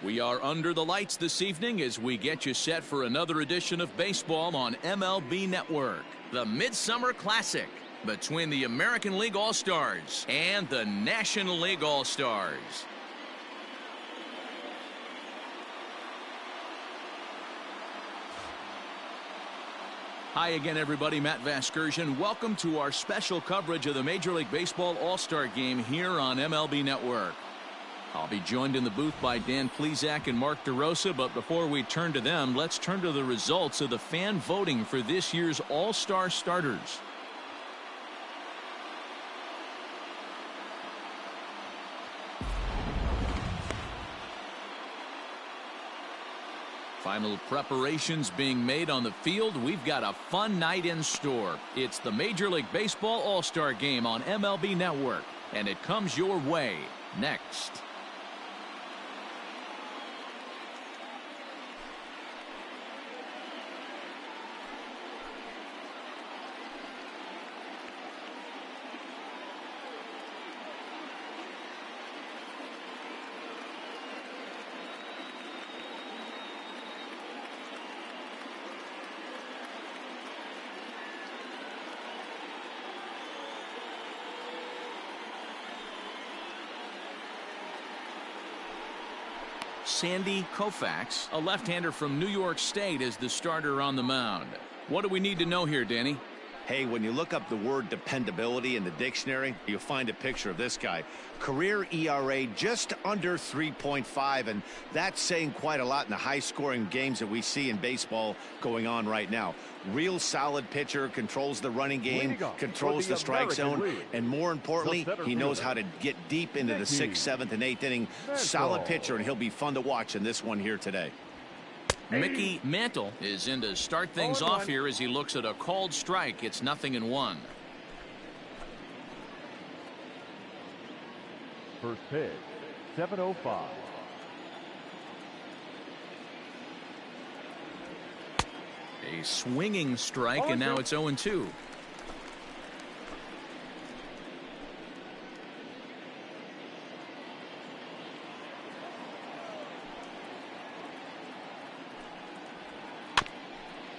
We are under the lights this evening as we get you set for another edition of baseball on MLB Network. The Midsummer Classic between the American League All-Stars and the National League All-Stars. Hi again, everybody. Matt Vasgersian. Welcome to our special coverage of the Major League Baseball All-Star Game here on MLB Network. I'll be joined in the booth by Dan Plesac and Mark DeRosa, but before we turn to them, let's turn to the results of the fan voting for this year's All-Star starters. Final preparations being made on the field. We've got a fun night in store. It's the Major League Baseball All-Star Game on MLB Network, and it comes your way next. Sandy Koufax, a left-hander from New York State, is the starter on the mound. What do we need to know here, Danny? Hey, when you look up the word dependability in the dictionary, you'll find a picture of this guy. Career ERA just under 3.5, and that's saying quite a lot in the high-scoring games that we see in baseball going on right now. Real solid pitcher, controls the running game, controls the strike zone, and more importantly, he knows how to get deep into the 6th, 7th, and 8th inning. Solid pitcher, and he'll be fun to watch in this one here today. Mickey Mantle is in to start things off here as he looks at a called strike. It's 0-1. First pitch, 7:05. A swinging strike, and now it's 0-2.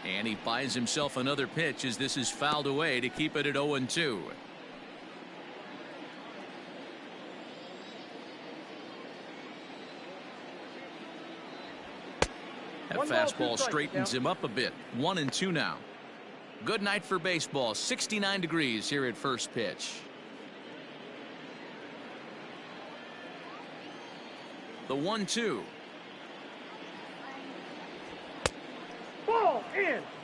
And he buys himself another pitch as this is fouled away to keep it at 0-2. That fastball straightens him up a bit. 1-2 now. Good night for baseball. 69 degrees here at first pitch. The 1-2.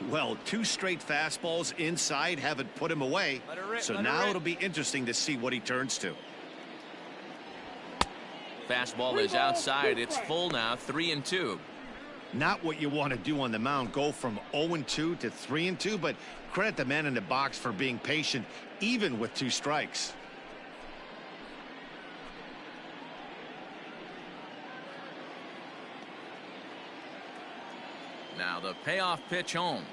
Well, 2 straight fastballs inside haven't put him away. So now it'll be interesting to see what he turns to. Fastball is outside. It's full now. 3-2. Not what you want to do on the mound. Go from 0-2 to 3-2, but credit the man in the box for being patient even with 2 strikes. Now the payoff pitch home.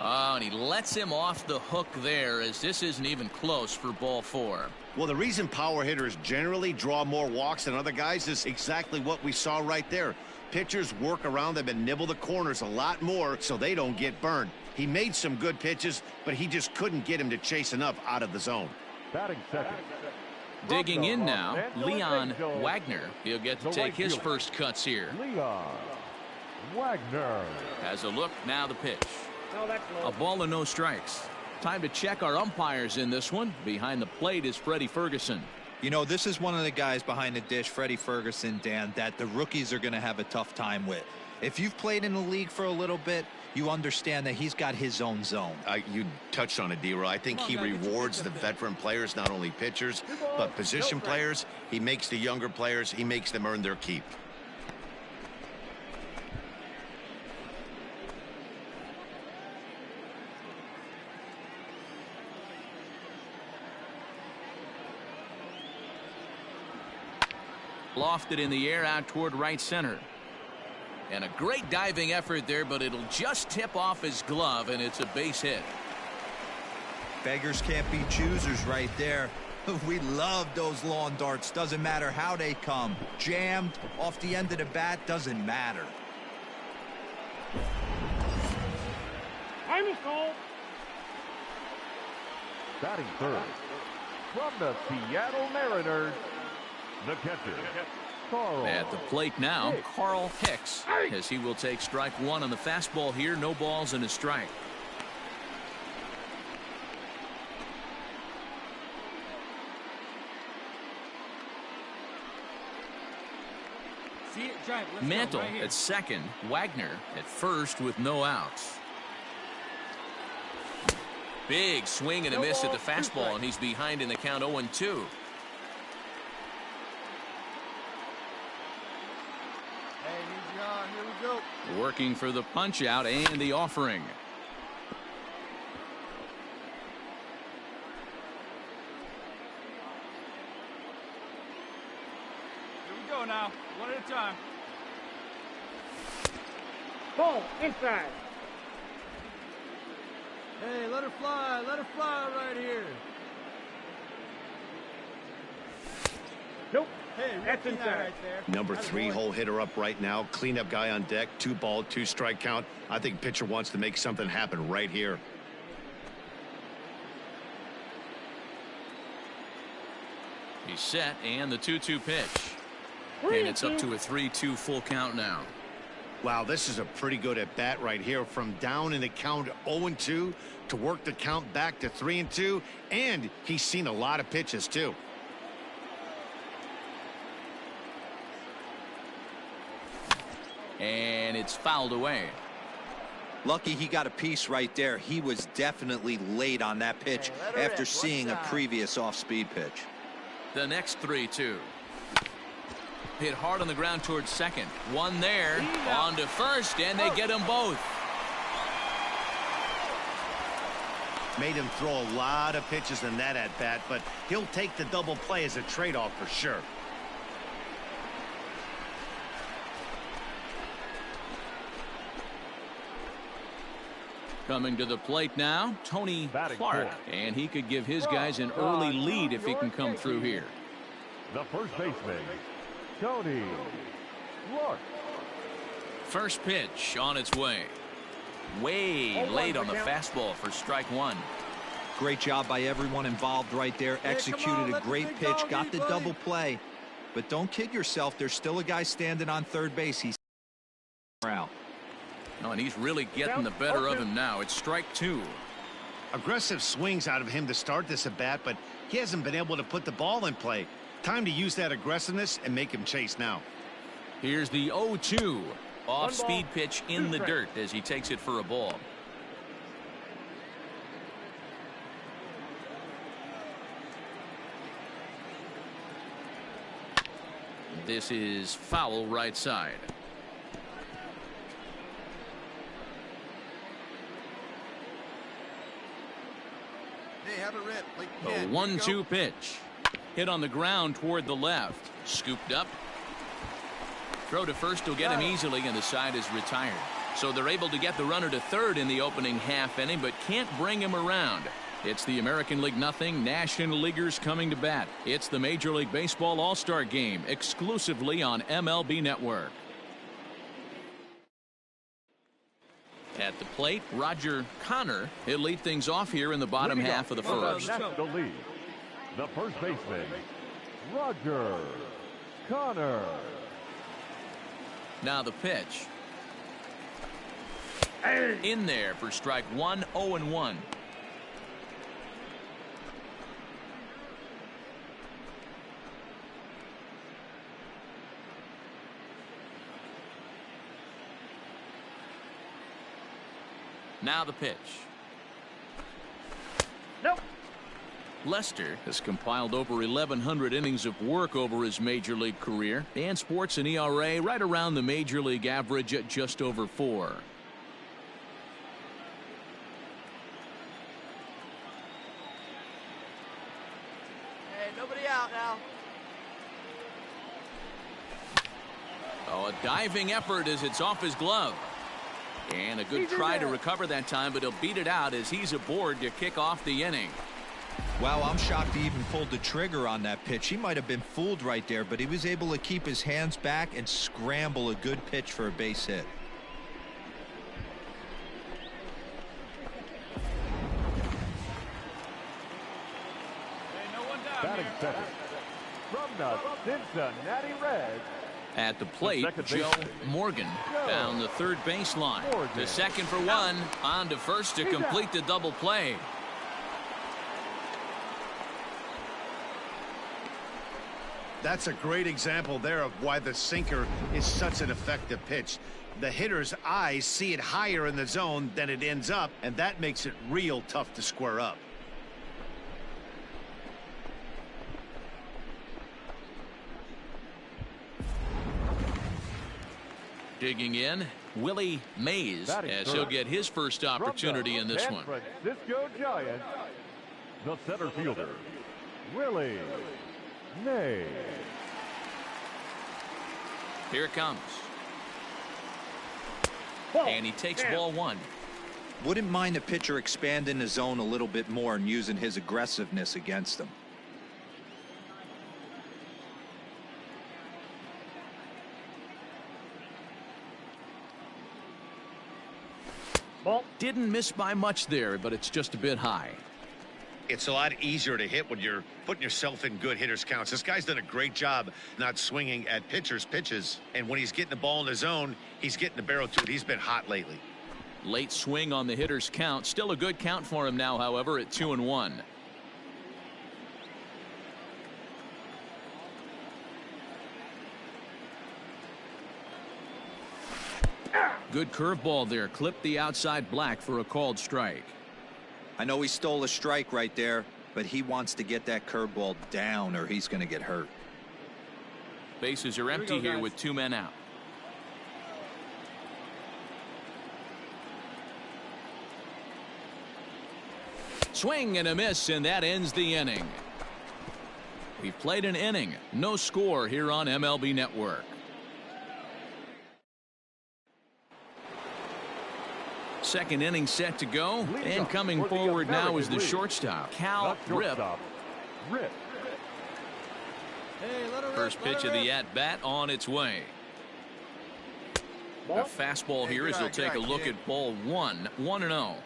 Oh, and he lets him off the hook there as this isn't even close for ball 4. Well, the reason power hitters generally draw more walks than other guys is exactly what we saw right there. Pitchers work around them and nibble the corners a lot more so they don't get burned. He made some good pitches, but he just couldn't get him to chase enough out of the zone. Batting second. Digging in now, Leon Wagner. He'll get to take his first cuts here. Leon Wagner has a look. Now the pitch. A ball and no strikes. Time to check our umpires in this one. Behind the plate is Freddie Ferguson. You know, this is one of the guys behind the dish, Freddie Ferguson, Dan, that the rookies are going to have a tough time with. If you've played in the league for a little bit, you understand that he's got his own zone. You touched on it, D-Roy. I think he rewards the veteran players, not only pitchers, but position players. He makes the younger players, he makes them earn their keep. Lofted in the air out toward right center. And a great diving effort there, but it'll just tip off his glove, and it's a base hit. Beggars can't be choosers right there. We love those lawn darts. Doesn't matter how they come. Jammed, off the end of the bat, doesn't matter. I'm a goal. Batting third, from the Seattle Mariners, the catcher, Carl. At the plate now, Carl Hicks, as he will take strike one on the fastball here. No balls and a strike. See it, drive. Let's Mantle go, right here. at second, Wagner at first with no outs. Big swing and a miss at the fastball, and he's behind in the count 0-2. Here we go. Working for the punch out and the offering. Here we go now. One at a time. Ball inside. Hey, let her fly. Let her fly right here. Nope. Hey, that's inside. Right there. Number 3 hole hitter up right now. Cleanup guy on deck. 2 ball, 2 strike count. I think pitcher wants to make something happen right here. He's set, and the 2-2 pitch. And it's up to a 3-2 full count now. Wow, this is a pretty good at bat right here. From down in the count 0-2 to work the count back to 3-2. And he's seen a lot of pitches too. And it's fouled away. Lucky he got a piece right there. He was definitely late on that pitch after seeing a previous off-speed pitch. The next 3-2. Hit hard on the ground towards second. One there. On to first, and they get them both. Made him throw a lot of pitches in that at bat, but he'll take the double play as a trade-off for sure. Coming to the plate now, Tony Batting Clark. fourth. And he could give his guys an early lead if he can come through here. The first baseman, Tony Clark. First pitch on its way. Way late on the fastball for strike one. Great job by everyone involved right there. Executed a great pitch, got the double play. But don't kid yourself, there's still a guy standing on third base. He's out. Oh, and he's really getting the better of him now. It's strike two. Aggressive swings out of him to start this at bat, but he hasn't been able to put the ball in play. Time to use that aggressiveness and make him chase now. Here's the 0-2. Off-speed pitch in the dirt as he takes it for a ball. This is foul right side. Hey, have it rip. Like A 1-2 pitch. Hit on the ground toward the left. Scooped up. Throw to first will get him easily, and the side is retired. So they're able to get the runner to third in the opening half inning, but can't bring him around. It's the American League nothing. National Leaguers coming to bat. It's the Major League Baseball All-Star Game, exclusively on MLB Network. At the plate, Roger Connor. He'll lead things off here in the bottom half of the first. National League, the first baseman, Roger Connor. Now the pitch. In there for strike one, 0-1. Now the pitch. Nope. Lester has compiled over 1,100 innings of work over his major league career, and sports an ERA right around the major league average at just over 4. Hey, nobody out now. Oh, a diving effort as it's off his glove. And a good try to recover that time, but he'll beat it out as he's aboard to kick off the inning. Wow, I'm shocked he even pulled the trigger on that pitch. He might have been fooled right there, but he was able to keep his hands back and scramble a good pitch for a base hit. Batting second, from the Cincinnati Reds, At the plate, Joe Morgan down the third baseline. To second for one, on to first to complete the double play. That's a great example there of why the sinker is such an effective pitch. The hitter's eyes see it higher in the zone than it ends up, and that makes it real tough to square up. Digging in, Willie Mays, as he'll get his first opportunity in this one. San Francisco Giants, the center fielder, Willie Mays. Here it comes. And he takes ball one. Wouldn't mind the pitcher expanding the zone a little bit more and using his aggressiveness against them. Didn't miss by much there, but it's just a bit high. It's a lot easier to hit when you're putting yourself in good hitters counts. This guy's done a great job not swinging at pitchers' pitches. And when he's getting the ball in the zone, he's getting the barrel to it. He's been hot lately. Late swing on the hitter's count. Still a good count for him now, however, at 2-1. Good curveball there. Clipped the outside black for a called strike. I know he stole a strike right there, but he wants to get that curveball down or he's going to get hurt. Bases are empty here with 2 men out. Swing and a miss, and that ends the inning. We've played an inning. No score here on MLB Network. Second inning set to go, and coming forward now is the shortstop, Cal Rip. First pitch of the at-bat on its way. A fastball here as he'll take a look at ball one. 1-0.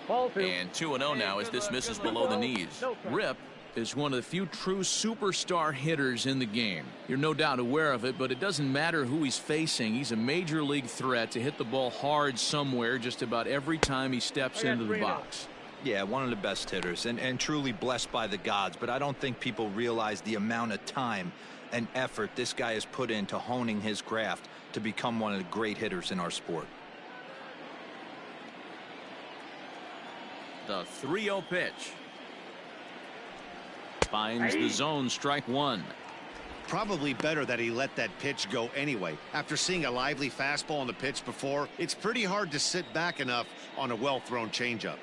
And 2-0 now as this misses below the knees. Rip is one of the few true superstar hitters in the game. You're no doubt aware of it, but it doesn't matter who he's facing. He's a major league threat to hit the ball hard somewhere just about every time he steps into the box. Yeah, one of the best hitters and truly blessed by the gods, but I don't think people realize the amount of time and effort this guy has put into honing his craft to become one of the great hitters in our sport. The 3-0 pitch. Finds the zone, strike one. Probably better that he let that pitch go anyway. After seeing a lively fastball on the pitch before, it's pretty hard to sit back enough on a well-thrown changeup.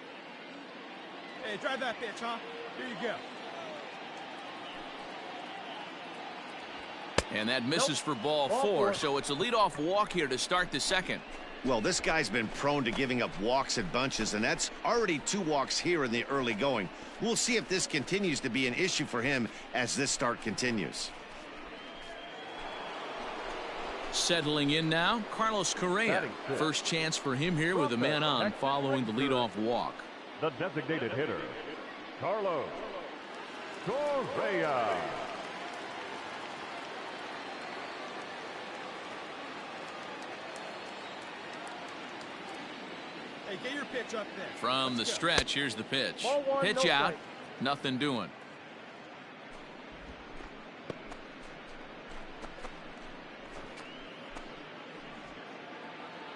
Hey, drive that pitch, huh? Here you go. And that misses for ball four, so it's a leadoff walk here to start the second. Well, this guy's been prone to giving up walks at bunches, and that's already 2 walks here in the early going. We'll see if this continues to be an issue for him as this start continues. Settling in now, Carlos Correa. First chance for him here with a man on following the leadoff walk. The designated hitter, Carlos Correa. Hey, get your pitch up there. From the stretch, here's the pitch. Pitch out, nothing doing.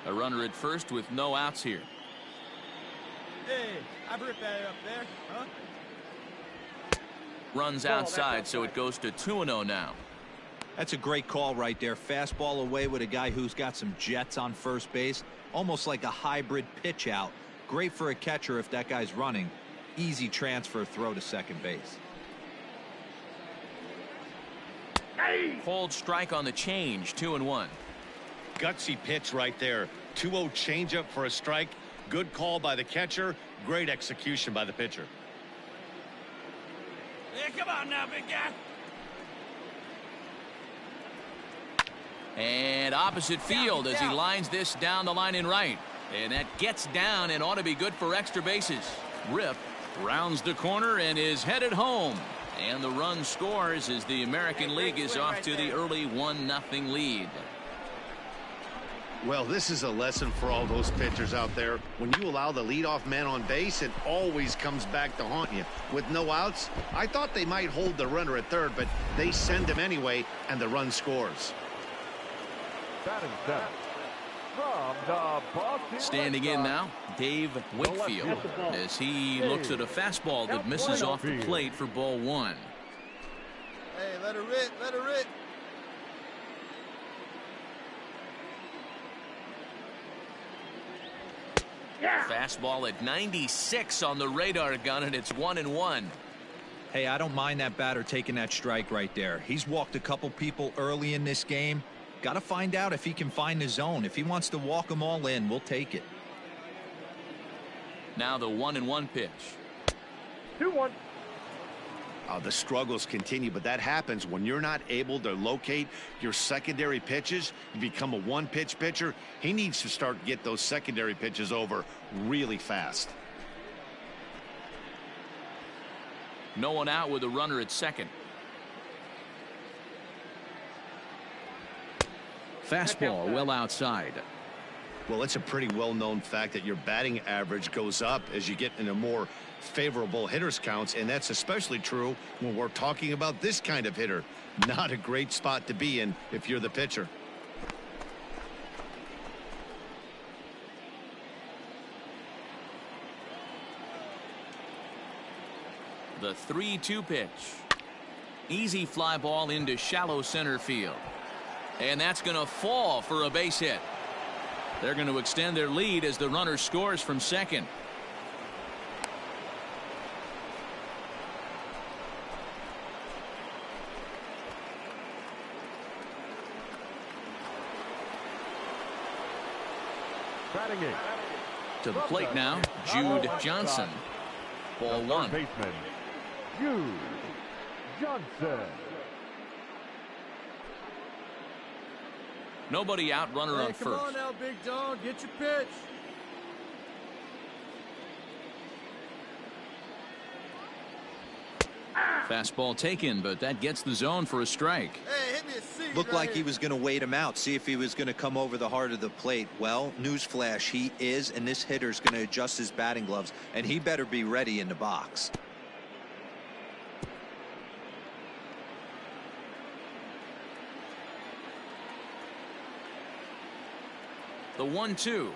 A runner at first with no outs here. Hey, I ripped that up there, huh? Runs outside, so it goes to 2-0 now. That's a great call right there. Fastball away with a guy who's got some jets on first base. Almost like a hybrid pitch out. Great for a catcher if that guy's running. Easy transfer throw to second base. Hold strike on the change, 2-1. Gutsy pitch right there. 2-0 changeup for a strike. Good call by the catcher. Great execution by the pitcher. Yeah, come on now, big guy. And opposite field as he lines this down the line in right. And that gets down and ought to be good for extra bases. Rip rounds the corner and is headed home. And the run scores as the American League is off to the early 1-0 lead. Well, this is a lesson for all those pitchers out there. When you allow the leadoff man on base, it always comes back to haunt you. With no outs, I thought they might hold the runner at third, but they send him anyway, and the run scores. Batting seventh. From the Boston Standing in now, Dave Wakefield, as he looks at a fastball that misses off the plate for ball one. Hey, let her rip, let her rip. Fastball at 96 on the radar gun, and it's 1-1. Hey, I don't mind that batter taking that strike right there. He's walked a couple people early in this game. Got to find out if he can find the zone. If he wants to walk them all in, we'll take it. Now the 1-1 pitch. 2-1. The struggles continue, but that happens when you're not able to locate your secondary pitches. You become a one-pitch pitcher. He needs to start to get those secondary pitches over really fast. No one out with a runner at second. Fastball well outside. Well, it's a pretty well-known fact that your batting average goes up as you get into more favorable hitters counts, and that's especially true when we're talking about this kind of hitter. Not a great spot to be in if you're the pitcher. The 3-2 pitch. Easy fly ball into shallow center field. And that's going to fall for a base hit. They're going to extend their lead as the runner scores from second. Batting eighth. To the plate now, Jude Johnson. Ball one. Baseman, Jude Johnson. Nobody out, runner on Come on first. now, big dog. Get your pitch. Fastball taken, but that gets the zone for a strike. Hey, hit me a seed. Looked right like he here. was going to wait him out, see if he was going to come over the heart of the plate. Well, newsflash, he is, and this hitter's going to adjust his batting gloves, and he better be ready in the box. The 1-2.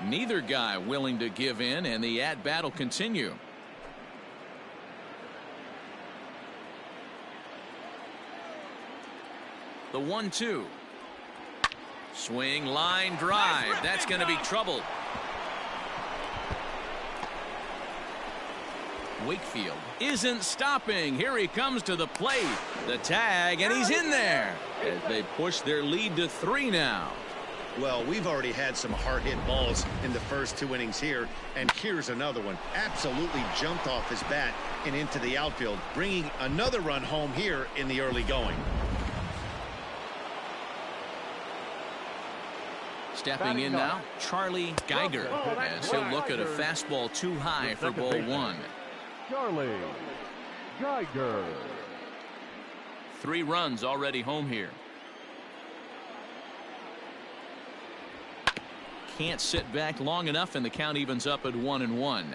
Neither guy willing to give in, and the at-bat will continue. The 1-2. Swing, line, drive. That's going to be trouble. Wakefield isn't stopping. Here he comes to the plate. The tag, and he's in there as they push their lead to 3 now. Well, we've already had some hard-hit balls in the first 2 innings here, and here's another one. Absolutely jumped off his bat and into the outfield, bringing another run home here in the early going. Stepping in now, Charlie Geiger, as he'll look at a fastball too high for ball one. Charlie Geiger. 3 runs already home here. Can't sit back long enough, and the count evens up at 1-1.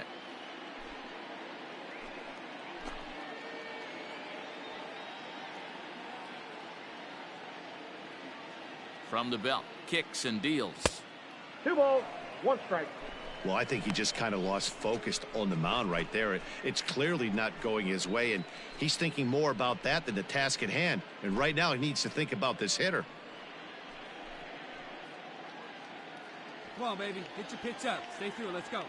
From the belt, kicks and deals. 2 balls, 1 strike. Well, I think he just kind of lost focus on the mound right there. It's clearly not going his way, and he's thinking more about that than the task at hand. And right now he needs to think about this hitter. Come on, baby. Get your pitch up. Stay through it. Let's go.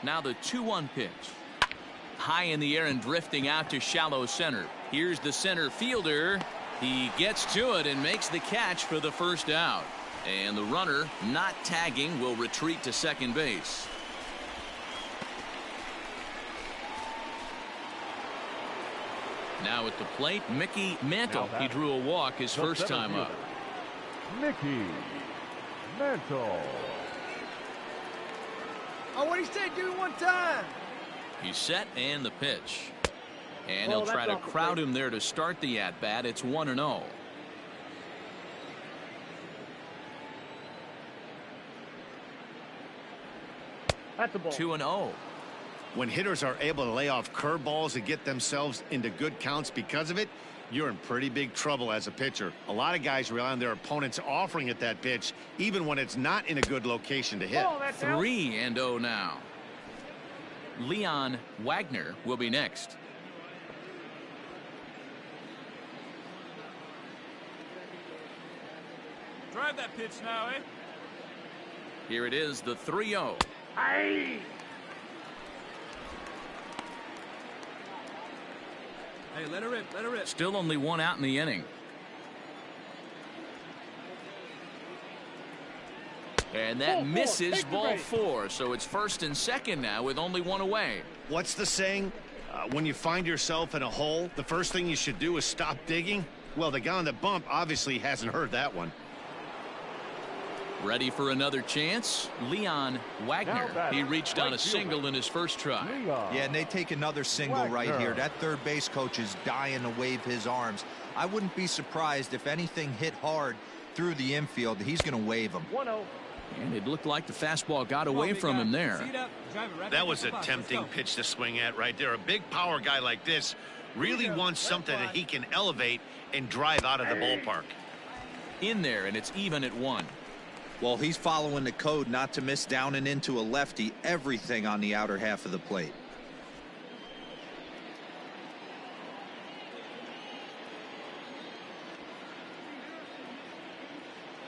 Now the 2-1 pitch. High in the air and drifting out to shallow center. Here's the center fielder. He gets to it and makes the catch for the first out. And the runner, not tagging, will retreat to second base. Now at the plate, Mickey Mantle. He drew a walk his first time up. Mickey Mantle. Oh, what he said, do it one time. He's set and the pitch. And he'll try to crowd him there to start the at-bat. It's 1-0. That's a ball. 2-0. When hitters are able to lay off curveballs and get themselves into good counts because of it, you're in pretty big trouble as a pitcher. A lot of guys rely on their opponents offering at that pitch, even when it's not in a good location to hit. 3-0 now. Leon Wagner will be next. Drive that pitch now, eh? Here it is, the 3-0. Aye. Hey, let her rip, let her rip. Still only one out in the inning. And that misses ball 4, so it's first and second now with only one away. What's the saying? When you find yourself in a hole, the first thing you should do is stop digging. Well, the guy on the bump obviously hasn't heard that one. Ready for another chance? Leon Wagner. He reached on a single in his first try. Yeah, and they take another single right here. That third base coach is dying to wave his arms. I wouldn't be surprised if anything hit hard through the infield. He's going to wave them. 1-0. And it looked like the fastball got away from him there. That was a tempting pitch to swing at right there. A big power guy like this really wants something that he can elevate and drive out of the ballpark. In there, and it's even at 1. Well, he's following the code not to miss down and into a lefty. Everything on the outer half of the plate.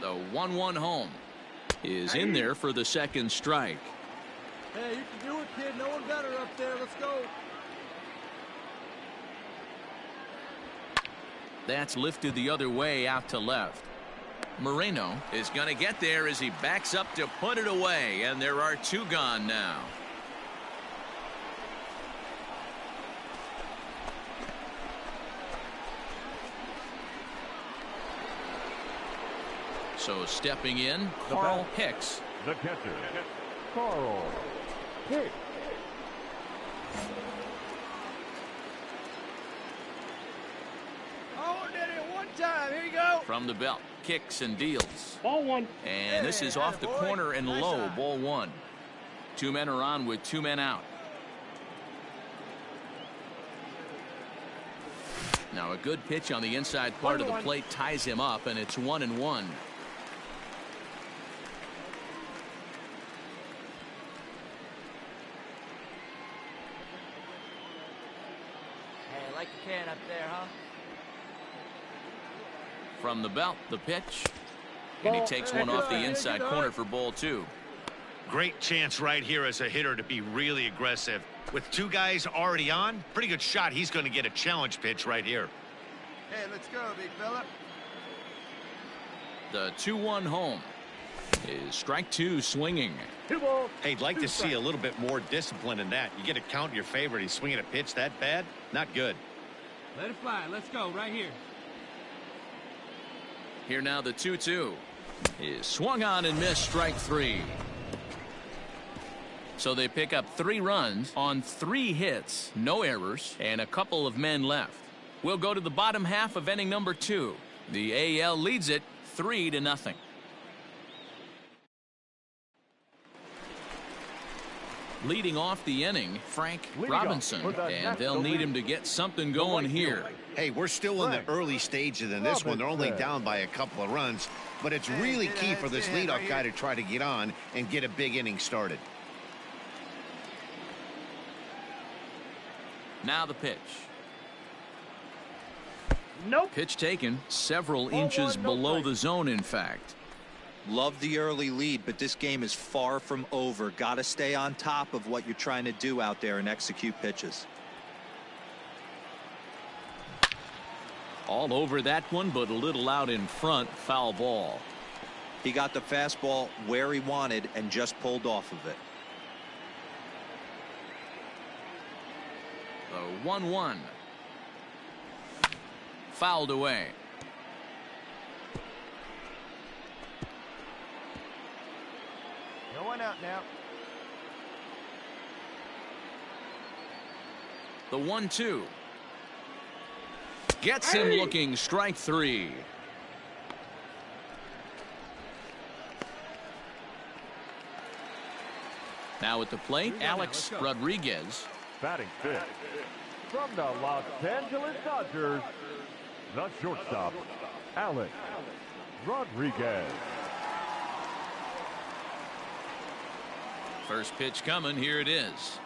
The 1-1 home is in there for the second strike. Hey, you can do it, kid. No one better up there. Let's go. That's lifted the other way out to left. Moreno is going to get there as he backs up to put it away, and there are 2 gone now. So stepping in, Carl Hicks. The catcher, Carl Hicks. Oh, did it one time. Here you go. From the belt, kicks and deals. Ball 1. And this is off the corner and low, ball 1. 2 men are on with 2 men out. Now a good pitch on the inside part of the plate ties him up, and it's 1-1. Hey, like the can up there, huh? From the belt, the pitch. And he takes one off the inside corner for ball 2. Great chance right here as a hitter to be really aggressive. With 2 guys already on, pretty good shot. He's going to get a challenge pitch right here. Hey, let's go, big fella. The 2-1 home is strike 2 swinging. 2 balls. Hey, I'd like to see a little bit more discipline in that. You get a count in your favor. He's swinging a pitch that bad? Not good. Let it fly. Let's go right here. Here now the 2-2 is swung on and missed, strike 3. So they pick up 3 runs on 3 hits, no errors, and a couple of men left. We'll go to the bottom half of inning number 2. The AL leads it 3-0. Leading off the inning, Frank Robinson, and they'll need him to get something going here. Hey, we're still in the early stages in this one. They're only down by a couple of runs, but it's really key for this leadoff guy to try to get on and get a big inning started. Now the pitch. Nope. Pitch taken several inches below the zone, in fact. Love the early lead, but this game is far from over. Got to stay on top of what you're trying to do out there and execute pitches. All over that one, but a little out in front. Foul ball. He got the fastball where he wanted and just pulled off of it. The 1-1. Fouled away. No one out now. The 1-2. Gets him looking. Strike three. Now at the plate, Alex Rodriguez. Batting fifth. From the Los Angeles Dodgers, the shortstop, Alex Rodriguez. First pitch coming. Here it is.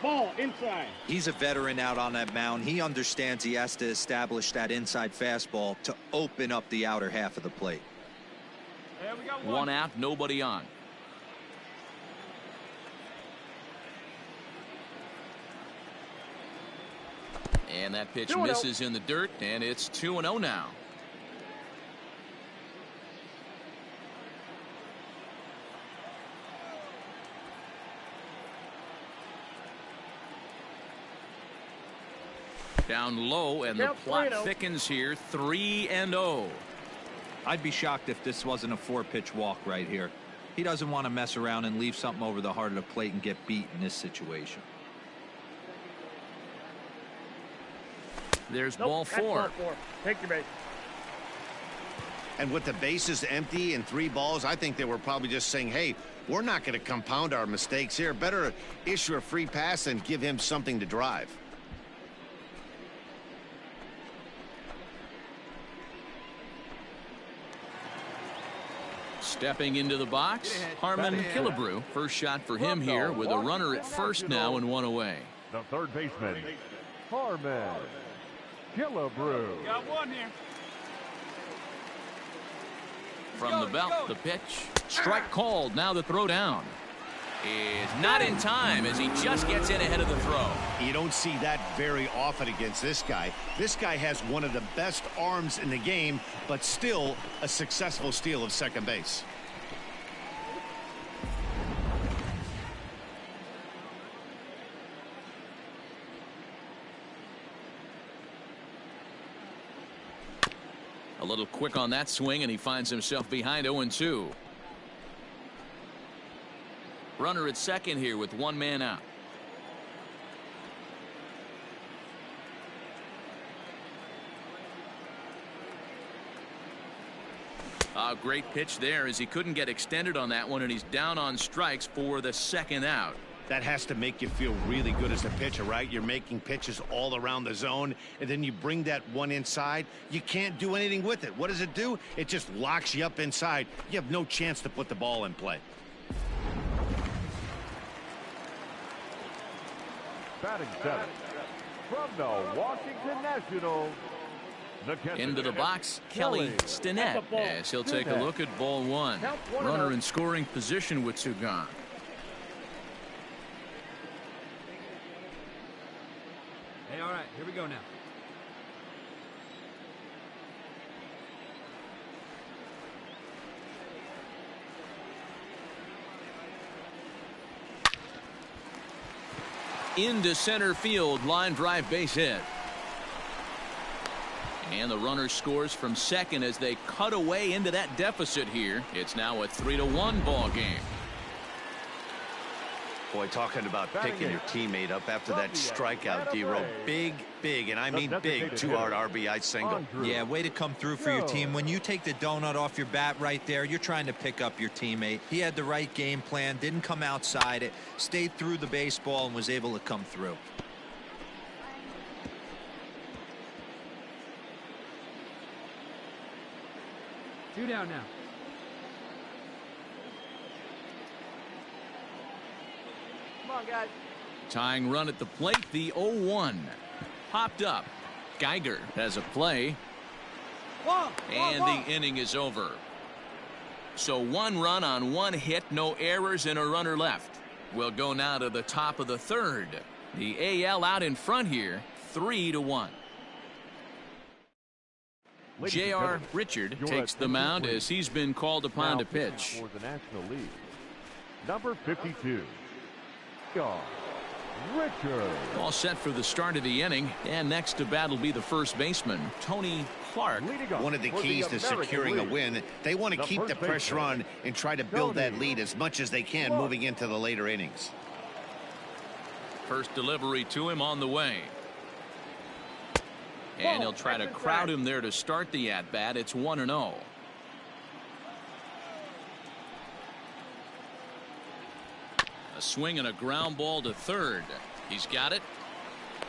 Ball inside. He's a veteran out on that mound. He understands he has to establish that inside fastball to open up the outer half of the plate. There we go. One out, nobody on. And that pitch misses in the dirt, and it's 2-0 now. Down low, and the plot thickens here. 3-0. I'd be shocked if this wasn't a 4-pitch walk right here. He doesn't want to mess around and leave something over the heart of the plate and get beat in this situation. There's ball four. Take your base. And with the bases empty and 3 balls, I think they were probably just saying, hey, we're not going to compound our mistakes here. Better issue a free pass and give him something to drive. Stepping into the box, Harmon Killebrew. First shot for him here with a runner at first now and 1 away. The third baseman, Harmon Killebrew. Got one here. From the belt, the pitch. Strike called. Now the throw down is not in time as he just gets in ahead of the throw. You don't see that very often against this guy. This guy has one of the best arms in the game, but still a successful steal of second base. A little quick on that swing, and he finds himself behind 0-2. Runner at second here with 1 man out. A great pitch there as he couldn't get extended on that one, and he's down on strikes for the second out. That has to make you feel really good as a pitcher, right? You're making pitches all around the zone, and then you bring that one inside. You can't do anything with it. What does it do? It just locks you up inside. You have no chance to put the ball in play. Batting seventh. From the Washington Nationals, into the box, Kelly Stinnett, as he'll take a look at ball one. Runner in scoring position with 2 gone. Hey, all right, here we go now. Into center field, line drive, base hit. And the runner scores from second as they cut away into that deficit here. It's now a 3-1 ball game. Boy, talking about picking your teammate up after that strikeout, D-Row. Big, and I mean big, 2-hard RBI single. Yeah, way to come through for your team. When you take the donut off your bat right there, you're trying to pick up your teammate. He had the right game plan, didn't come outside it, stayed through the baseball, and was able to come through. Two down now. Come on, guys. Tying run at the plate, the 0-1. Popped up. Geiger has a play. And the inning is over. So 1 run on 1 hit, no errors, and a runner left. We'll go now to the top of the third. The AL out in front here, 3-1. J.R. Richard takes the mound as he's been called upon to pitch. For the National League, number 52, J.R. Richard. All set for the start of the inning, and next to bat will be the first baseman, Tony Clark. One of the keys to securing a win, they want to keep the pressure on and try to build that lead as much as they can moving into the later innings. First delivery to him on the way. And he'll try to crowd him there to start the at-bat. It's 1-0. A swing and a ground ball to third. He's got it.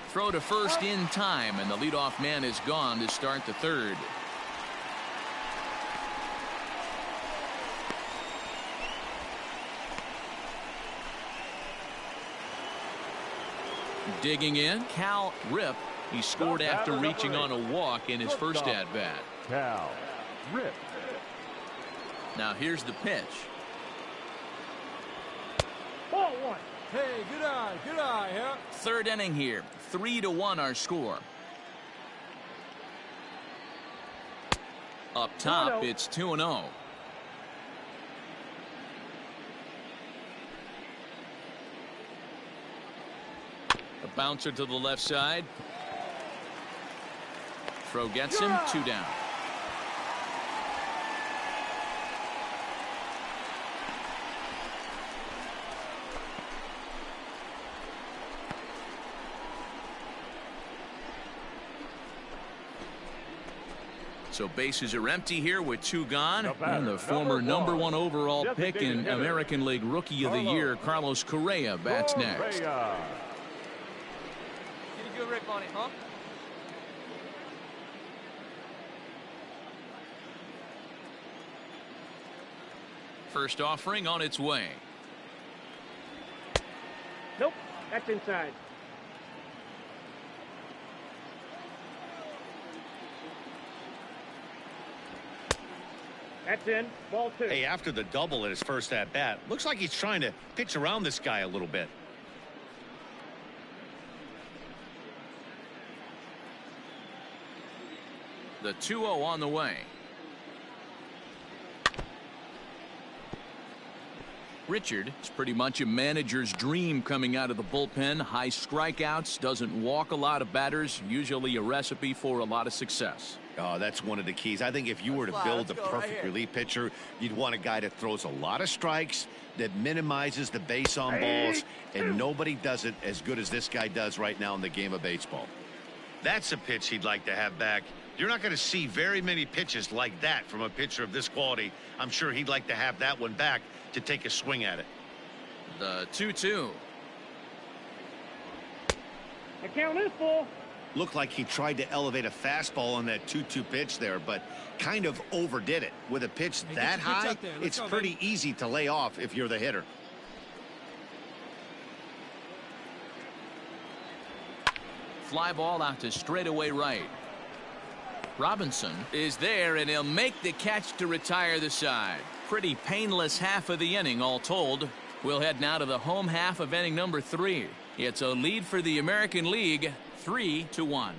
Throw to first in time, and the leadoff man is gone to start the third. Digging in, Cal Rip. He scored after reaching on a walk in his first at-bat. Cal Rip. Now here's the pitch. Ball one. Hey, good eye, huh? Third inning here. 3-1 our score. Up top, it's 2-0. A bouncer to the left side. Throw gets him, 2 down. So bases are empty here with 2 gone. And the former number 1 overall pick in American League Rookie of the Year, Carlos Correa, bats next. Get a good rip on it, huh? First offering on its way. Nope, that's inside. That's in. Ball 2. Hey, after the double at his first at-bat, looks like he's trying to pitch around this guy a little bit. The 2-0 on the way. Richard is pretty much a manager's dream coming out of the bullpen. High strikeouts, doesn't walk a lot of batters, usually a recipe for a lot of success. Oh, that's one of the keys. I think if you were to build a perfect relief pitcher, you'd want a guy that throws a lot of strikes, that minimizes the base on balls, and nobody does it as good as this guy does right now in the game of baseball. That's a pitch he'd like to have back. You're not going to see very many pitches like that from a pitcher of this quality. I'm sure he'd like to have that one back to take a swing at it. The 2-2. The count is full. Looked like he tried to elevate a fastball on that 2-2 pitch there, but kind of overdid it. With a pitch that high, it's pretty easy to lay off if you're the hitter. Fly ball out to straightaway right. Robinson is there, and he'll make the catch to retire the side. Pretty painless half of the inning, all told. We'll head now to the home half of inning number 3. It's a lead for the American League, 3-1.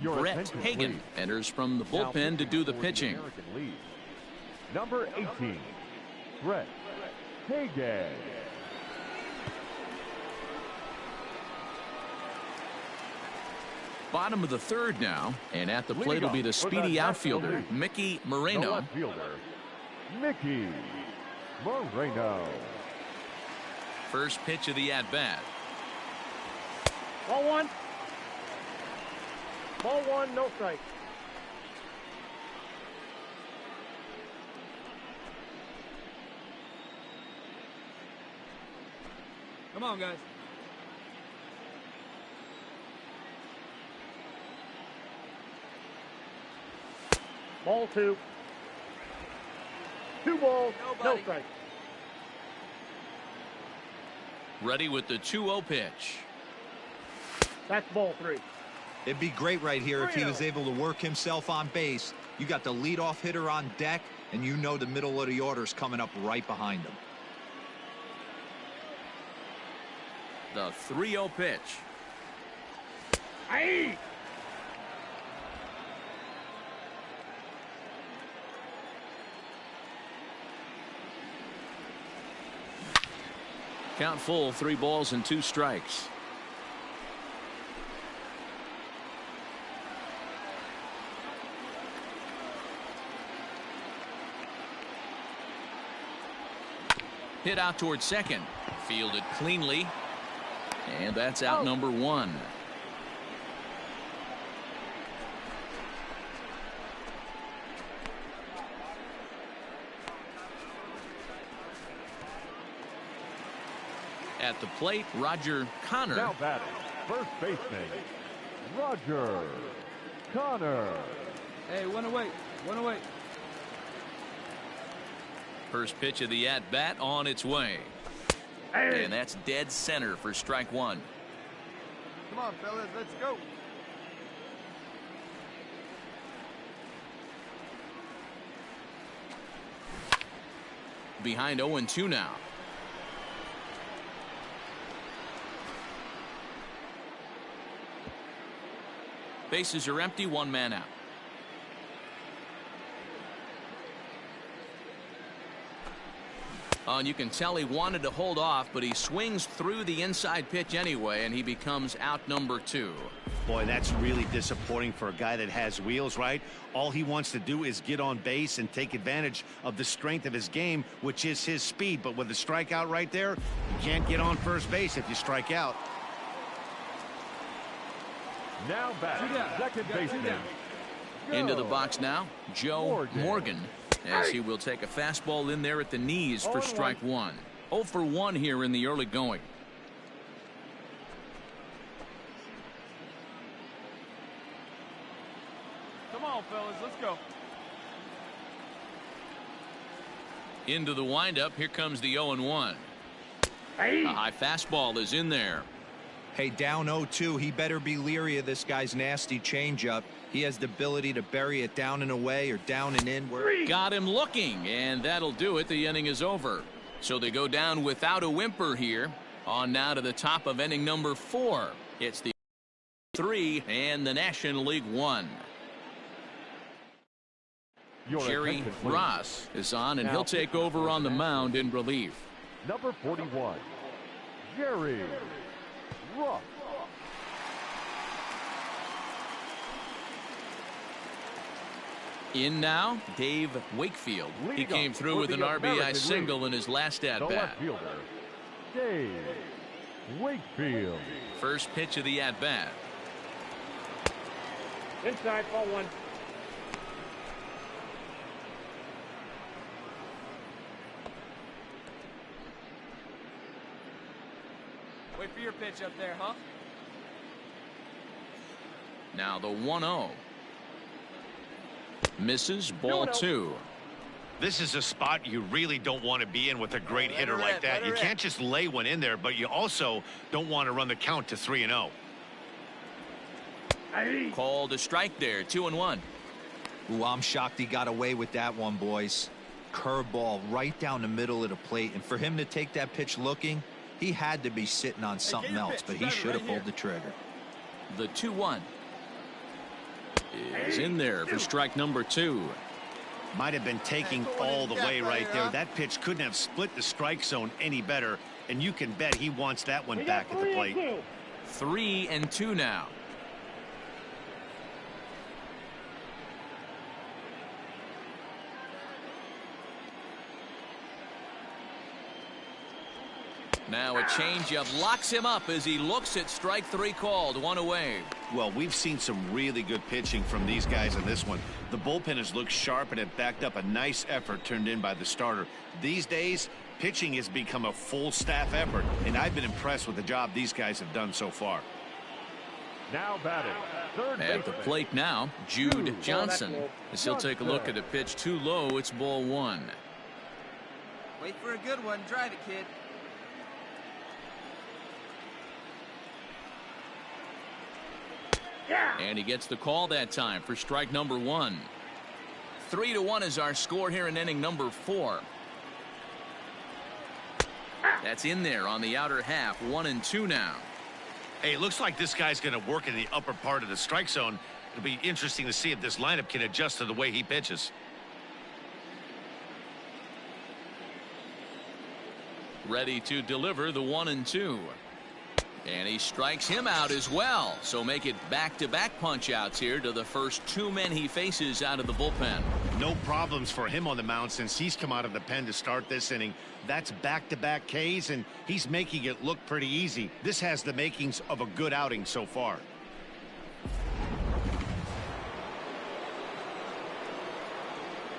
Brett Hagan enters from the bullpen to do the pitching. Number 18, Brett Hagan. Bottom of the third now, and at the plate will be the speedy outfielder, Mickey Moreno. Mickey Moreno. First pitch of the at-bat. Ball 1. Ball 1, no strike. Come on, guys. Ball 2. 2 balls, no strike. Ready with the 2-0 pitch. That's ball 3. It'd be great right here if he was able to work himself on base. You got the leadoff hitter on deck, and you know the middle of the order's coming up right behind him. The 3-0 pitch. Aye. Count full, 3 balls and 2 strikes. Hit out towards second. Fielded cleanly. And that's out number 1. At the plate, Roger Connor. Now batting, first baseman, Roger Connor. Hey, one away. One away. First pitch of the at-bat on its way. And that's dead center for strike 1. Come on, fellas, let's go. Behind 0-2 now. Bases are empty, 1 man out. And you can tell he wanted to hold off, but he swings through the inside pitch anyway, and he becomes out number 2. Boy, that's really disappointing for a guy that has wheels, right? All he wants to do is get on base and take advantage of the strength of his game, which is his speed. But with a strikeout right there, you can't get on first base if you strike out. Now batting, second baseman. Into the box now, Joe Morgan. As he will take a fastball in there at the knees for strike 1. 0 for 1 here in the early going. Come on, fellas, let's go. Into the windup, here comes the 0-1. A high fastball is in there. Hey, down 0-2, he better be leery of this guy's nasty changeup. He has the ability to bury it down and away or down and in. Got him looking, and that'll do it. The inning is over. So they go down without a whimper here. On now to the top of inning number 4. It's the 3 and the National League 1. Jerry Ross is on, and he'll take over on the mound in relief. Number 41, Jerry Ross. In now, Dave Wakefield. He came through with an RBI single in his last at-bat. Dave Wakefield. First pitch of the at-bat. Inside, ball 1. Wait for your pitch up there, huh? Now the 1-0. Misses, ball 2. This is a spot you really don't want to be in with a great hitter like that. You can't just lay one in there, but you also don't want to run the count to 3-0. Called a strike there, 2-1. Ooh, I'm shocked he got away with that one, boys. Curveball right down the middle of the plate, and for him to take that pitch looking, he had to be sitting on something else, but he should have pulled the trigger. The 2-1 is in there for strike number 2. Might have been taking all the way right there. That pitch couldn't have split the strike zone any better, and you can bet he wants that one back at the plate. 3-2 now. Now a changeup locks him up as he looks at strike 3 called. 1 away. Well, we've seen some really good pitching from these guys in this one. The bullpen has looked sharp and it backed up a nice effort turned in by the starter. These days, pitching has become a full staff effort, and I've been impressed with the job these guys have done so far. Now batting, third At the plate now, Jude Johnson. As he'll take a look at the pitch too low, it's ball 1. Wait for a good one. Drive it, kid. And he gets the call that time for strike number 1. 3-1 is our score here in inning number 4. That's in there on the outer half. 1-2 now. Hey, it looks like this guy's going to work in the upper part of the strike zone. It'll be interesting to see if this lineup can adjust to the way he pitches. ready to deliver the 1-2. And he strikes him out as well. So make it back-to-back punch-outs here to the first two men he faces out of the bullpen. No problems for him on the mound since he's come out of the pen to start this inning. That's back-to-back Ks, and he's making it look pretty easy. This has the makings of a good outing so far.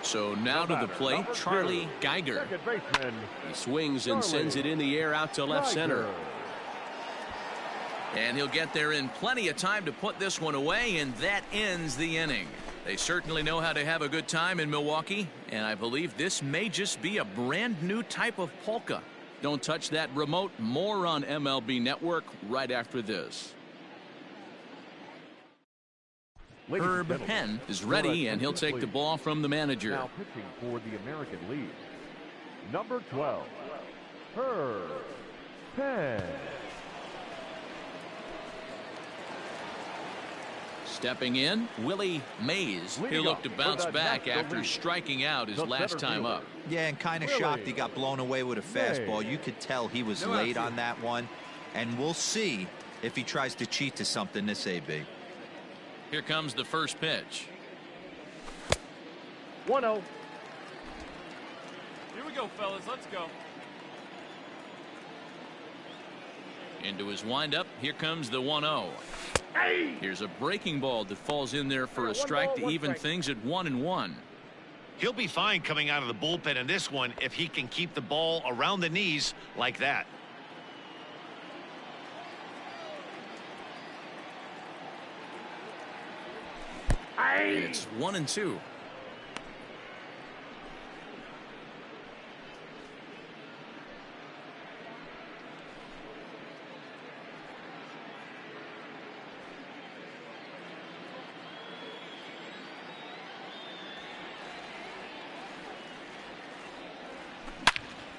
So now to the plate, Charlie Geiger. He swings and sends it in the air out to left center. And he'll get there in plenty of time to put this one away, and that ends the inning. They certainly know how to have a good time in Milwaukee, and I believe this may just be a brand new type of polka. Don't touch that remote. More on MLB Network right after this. Herb Penn is ready, and he'll take the ball from the manager. Now pitching for the American League, number 12, Herb Penn. Stepping in, Willie Mays. He'll look to bounce back after striking out his last time up. Yeah, and kind of shocked he got blown away with a fastball. You could tell he was late on that one. And we'll see if he tries to cheat to something this AB. Here comes the first pitch. 1-0. Here we go, fellas. Let's go. Into his windup. Here comes the 1-0. Hey! Here's a breaking ball that falls in there for a strike to even things at 1-1. He'll be fine coming out of the bullpen in this one if he can keep the ball around the knees like that. Hey! It's 1-2.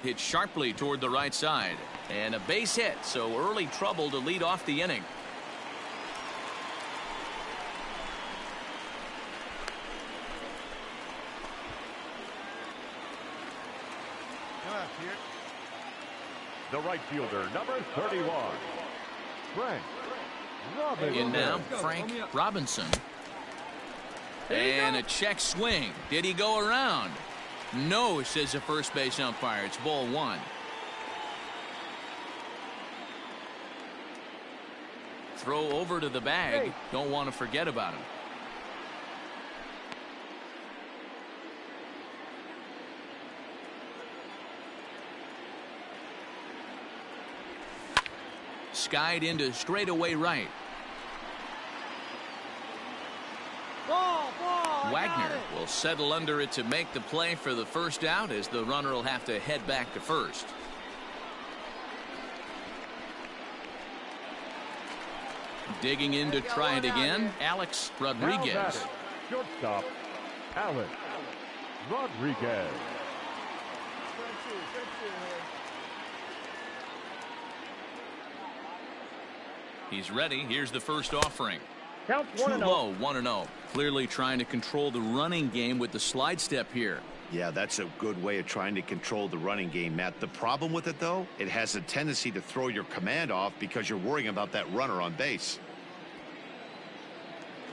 Hit sharply toward the right side, and a base hit, so early trouble to lead off the inning. The right fielder, number 31, Frank Robinson. In now, Frank Robinson. And a check swing. Did he go around? No, says the first base umpire. It's ball one. Throw over to the bag. Don't want to forget about him. Skied into straightaway right. Wagner will settle under it to make the play for the first out, as the runner will have to head back to first. Digging in to try it again, Alex Rodriguez. Shortstop, Alex Rodriguez. He's ready. Here's the first offering. Count Too 1-0. low, 1-0. Clearly trying to control the running game with the slide step here. Yeah, that's a good way of trying to control the running game, Matt. The problem with it, though, it has a tendency to throw your command off because you're worrying about that runner on base.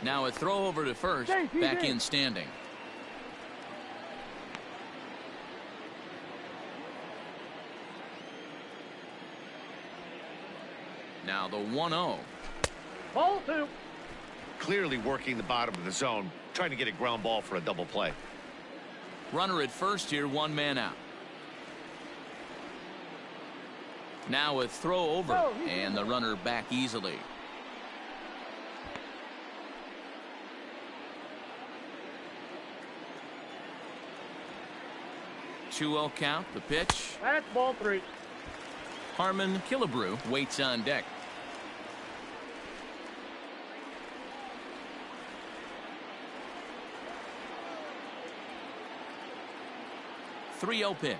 Now a throw over to first, back in standing. Now the 1-0. Ball 2. Clearly working the bottom of the zone, trying to get a ground ball for a double play. Runner at first here, one man out. Now a throw over, and the runner back easily. Two-0 count, the pitch. That's ball 3. Harmon Killebrew waits on deck. Three-0 pitch.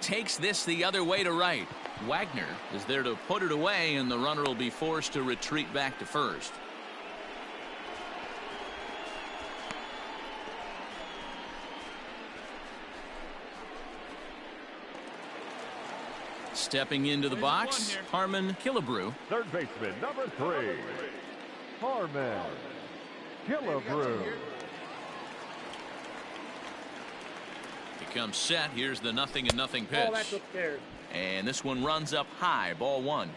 Takes this the other way to right. Wagner is there to put it away, and the runner will be forced to retreat back to first. Stepping into the box, Harmon Killebrew. Third baseman, number 3, Harmon Killebrew. He comes set. Here's the 0-0 pitch. And this one runs up high. Ball 1.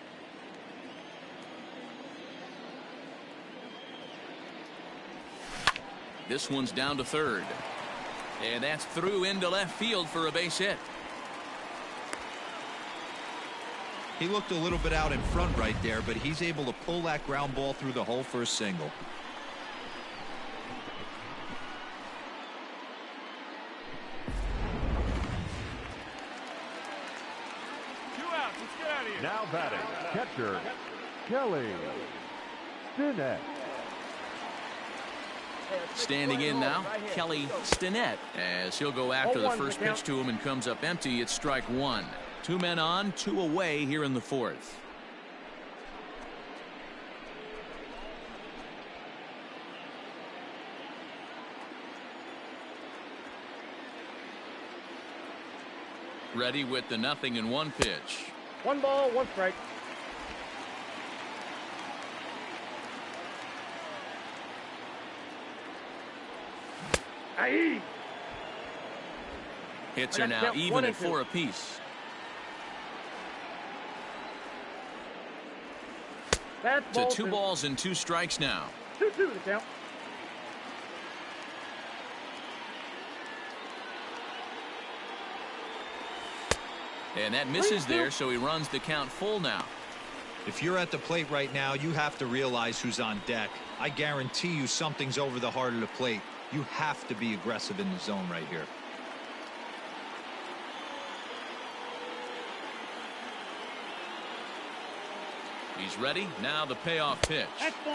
This one's down to third. And that's through into left field for a base hit. He looked a little bit out in front right there, but he's able to pull that ground ball through the hole for a single. Now batting, catcher, Kelly Stinnett. Standing in now, Kelly Stinnett, as he'll go after the first pitch to him and comes up empty. It's strike 1. 2 men on, 2 away here in the 4th. Ready with the 0-1 pitch. 1 ball, 1 strike. Aye. Hits are now even at 4 apiece. To 2 balls and 2 strikes now. 2-2 the count. And that misses there, so he runs the count full now. If you're at the plate right now, you have to realize who's on deck. I guarantee you something's over the heart of the plate. You have to be aggressive in the zone right here. He's ready. Now the payoff pitch.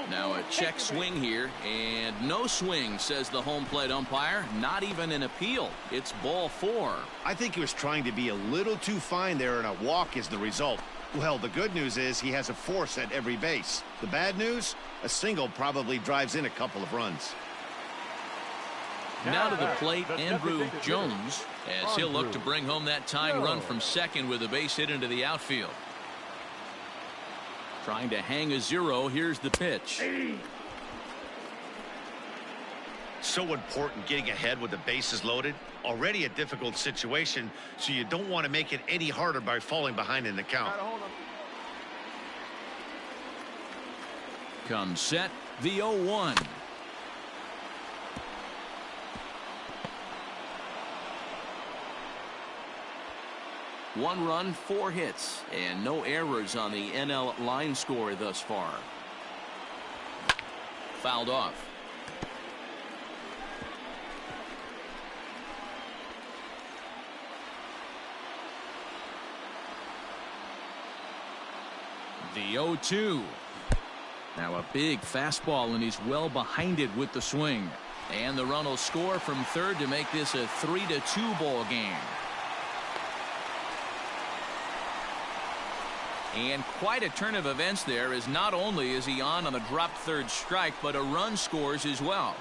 Now a check swing here, and no swing, says the home plate umpire. Not even an appeal. It's ball 4. I think he was trying to be a little too fine there, and a walk is the result. Well, the good news is he has a force at every base. The bad news, a single probably drives in a couple of runs. Now to the plate, Andrew Jones, as he'll look to bring home that tying run from second with a base hit into the outfield. Trying to hang a 0. Here's the pitch. So important getting ahead with the bases loaded. Already a difficult situation, so you don't want to make it any harder by falling behind in the count. Comes set, the 0-1. One run, 4 hits, and no errors on the NL line score thus far. Fouled off. The 0-2. Now a big fastball, and he's well behind it with the swing. And the run will score from third to make this a 3-2 ball game. And quite a turn of events there, as not only is he on a dropped third strike, but a run scores as well.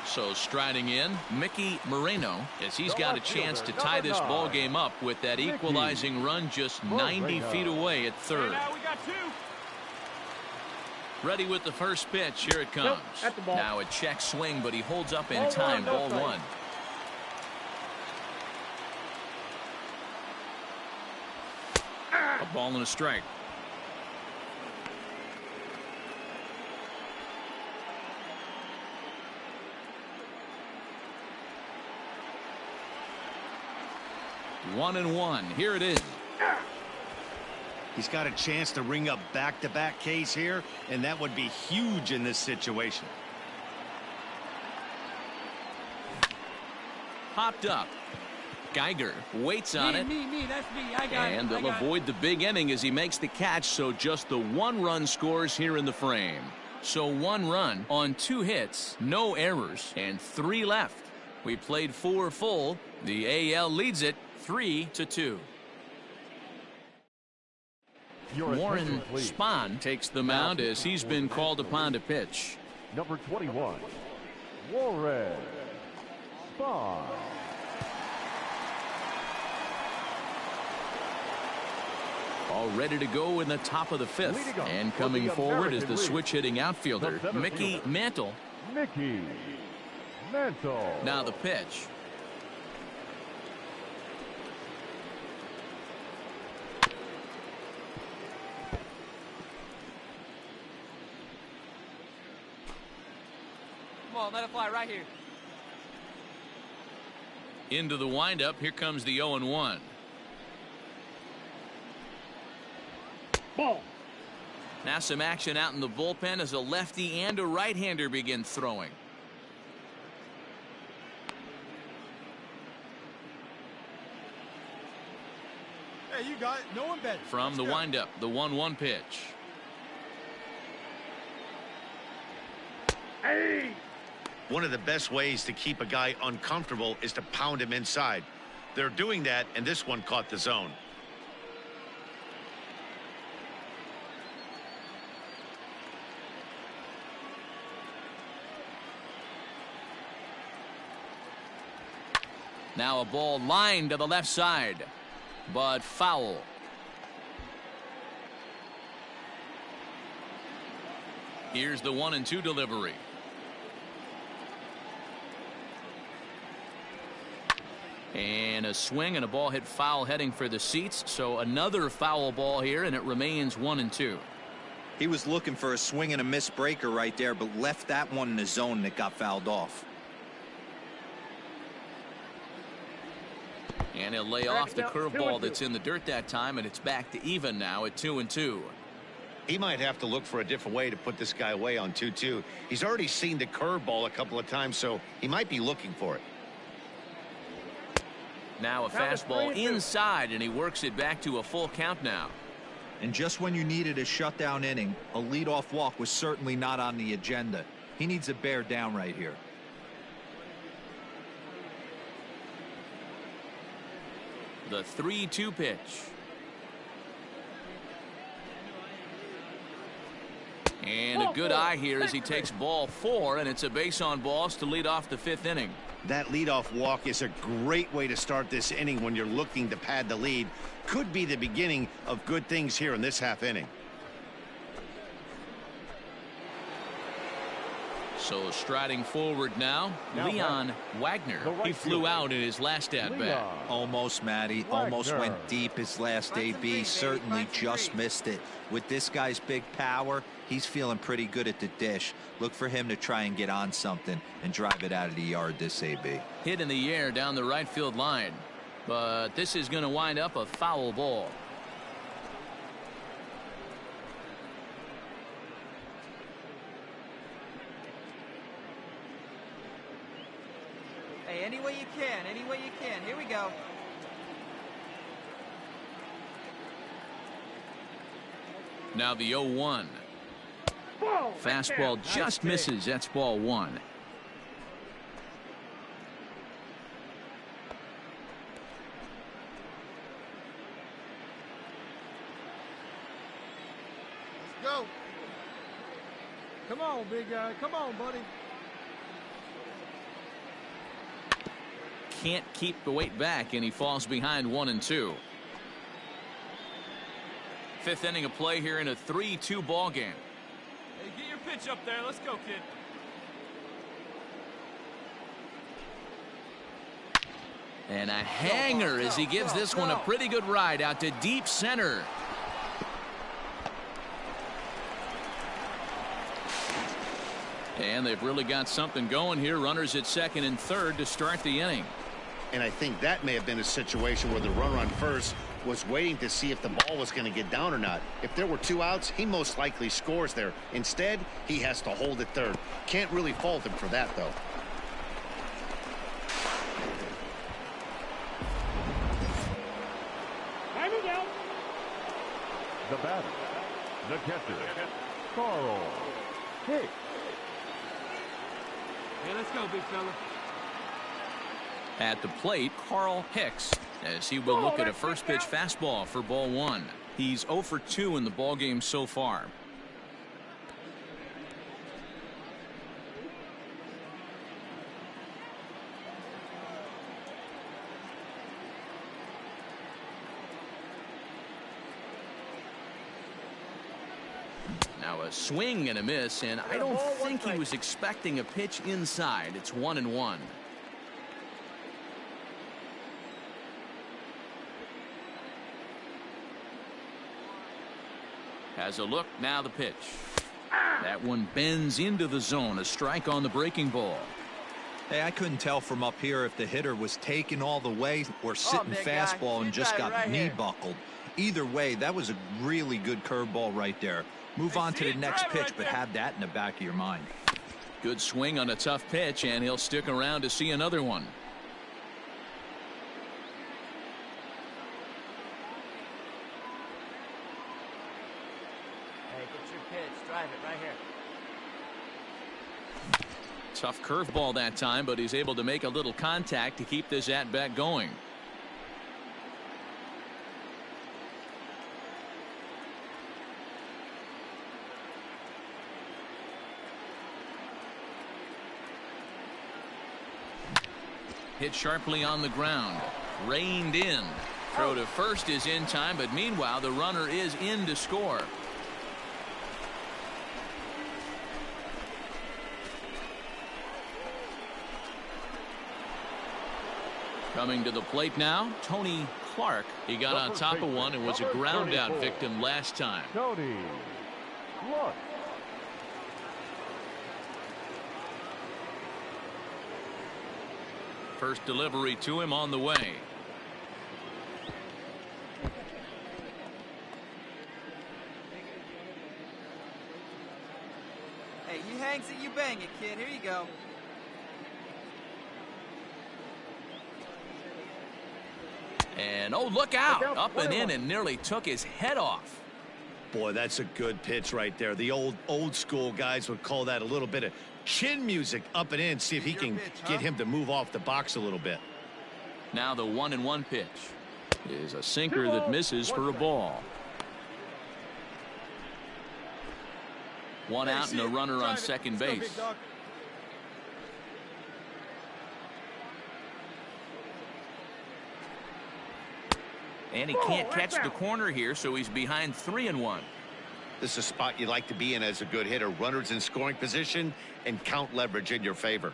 So striding in, Mickey Moreno, as he's got a chance to tie this ball game up with that equalizing run just 90 feet away at third. Now we got 2. Ready with the first pitch. Here it comes. Now a check swing, but he holds up in time. Ball 1. A ball and a strike. One and one. Here it is. He's got a chance to ring up back-to-back Ks here, and that would be huge in this situation. Popped up. Geiger waits on it. That's me. I got it. And they'll avoid the big inning as he makes the catch, so just the 1 run scores here in the frame. So 1 run on 2 hits, no errors, and 3 left. We played 4 full. The AL leads it 3-2. Warren Spahn takes the mound as he's been called upon to pitch. Number 21, Warren Spahn. All ready to go in the top of the fifth. And coming forward is the switch-hitting outfielder, Mickey Mantle. Mickey Mantle. Now the pitch. Come on, let it fly right here. Into the windup. Here comes the 0-1. Ball. Now some action out in the bullpen as a lefty and a right-hander begin throwing. Hey, you got it. No one better. From the windup, the 1-1 pitch. Hey. One of the best ways to keep a guy uncomfortable is to pound him inside. They're doing that, and this one caught the zone. Now a ball lined to the left side, but foul. Here's the 1-2 delivery. And a swing and a ball hit foul heading for the seats. So another foul ball here, and it remains 1-2. He was looking for a swing and a miss breaker right there, but left that one in the zone that got fouled off. And he'll lay off the curveball that's in the dirt that time, and it's back to even now at 2-2. He might have to look for a different way to put this guy away on 2-2. He's already seen the curveball a couple of times, so he might be looking for it. Now a fastball inside, and he works it back to a full count now. And just when you needed a shutdown inning, a leadoff walk was certainly not on the agenda. He needs to bear down right here. The 3-2 pitch. And a good eye here as he takes ball 4, and it's a base on balls to lead off the 5th inning. That leadoff walk is a great way to start this inning when you're looking to pad the lead. Could be the beginning of good things here in this half inning. So striding forward now Leon Wagner. He flew out in his last at bat. Almost, Matty. Almost went deep his last AB. Certainly just missed it. With this guy's big power, he's feeling pretty good at the dish. Look for him to try and get on something and drive it out of the yard this AB. Hit in the air down the right field line, but this is going to wind up a foul ball. Hey, any way you can, any way you can. Here we go. Now the 0-1. Fastball just misses. That's ball 1. Let's go. Come on, big guy. Come on, buddy. Can't keep the weight back, and he falls behind 1-2. 5th inning of play here in a 3-2 ball game. Hey, get your pitch up there. Let's go, kid. And a hanger as he gives this one a pretty good ride out to deep center. And they've really got something going here. Runners at second and third to start the inning. And I think that may have been a situation where the runner on first was waiting to see if the ball was going to get down or not. If there were 2 outs, he most likely scores there. Instead, he has to hold at third. Can't really fault him for that, though. The batter, the catcher, Carl Hicks. Hey, let's go, big fella. At the plate, Carl Hicks, as he will look at a first pitch fastball for ball 1. He's 0 for 2 in the ball game so far. Now a swing and a miss, and I don't think he was expecting a pitch inside. It's 1-1. Has a look, now the pitch. That one bends into the zone. A strike on the breaking ball. Hey, I couldn't tell from up here if the hitter was taking all the way or sitting fastball and just got knee buckled. Either way, that was a really good curveball right there. Move on to the next pitch, but have that in the back of your mind. Good swing on a tough pitch, and he'll stick around to see another one. Hey, get your pitch. Drive it right here. Tough curveball that time, but he's able to make a little contact to keep this at-bat going. Hit sharply on the ground. Reined in. Throw to first is in time, but meanwhile the runner is in to score. Coming to the plate now, Tony Clark. He got on top of one and was a ground out victim last time. Tony Clark. First delivery to him on the way. Hey, you hangs it, you bang it, kid. Here you go. And oh, look out. Up and in and nearly took his head off. Boy, that's a good pitch right there. The old school guys would call that a little bit of chin music. Up and in, see if he can get him to move off the box a little bit. Now the 1-1 pitch is a sinker that misses for a ball. One out and a runner on second base. And he can't catch the corner here, so he's behind 3-1. This is a spot you like to be in as a good hitter. Runners in scoring position and count leverage in your favor.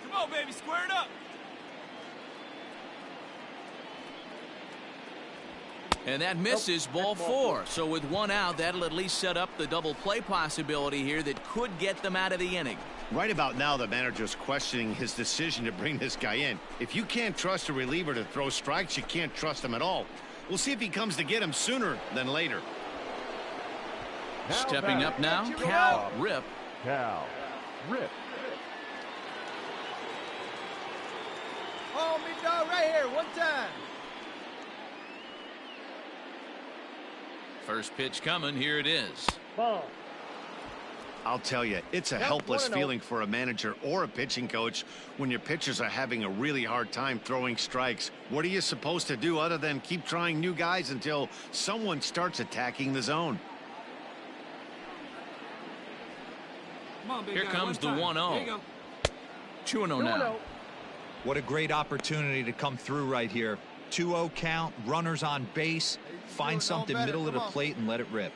Come on, baby, square it up. And that misses ball 4. So with one out, that'll at least set up the double play possibility here that could get them out of the inning. Right about now, the manager's questioning his decision to bring this guy in. If you can't trust a reliever to throw strikes, you can't trust him at all. We'll see if he comes to get him sooner than later. Stepping up now, Cal Rip. Cal Rip. Oh, me dog, right here, one time. First pitch coming, here it is. Ball. I'll tell you, it's a helpless feeling for a manager or a pitching coach when your pitchers are having a really hard time throwing strikes. What are you supposed to do other than keep trying new guys until someone starts attacking the zone? Here comes the 1-0. 2-0 now. What a great opportunity to come through right here. 2-0 count, runners on base. Find something middle of the plate and let it rip.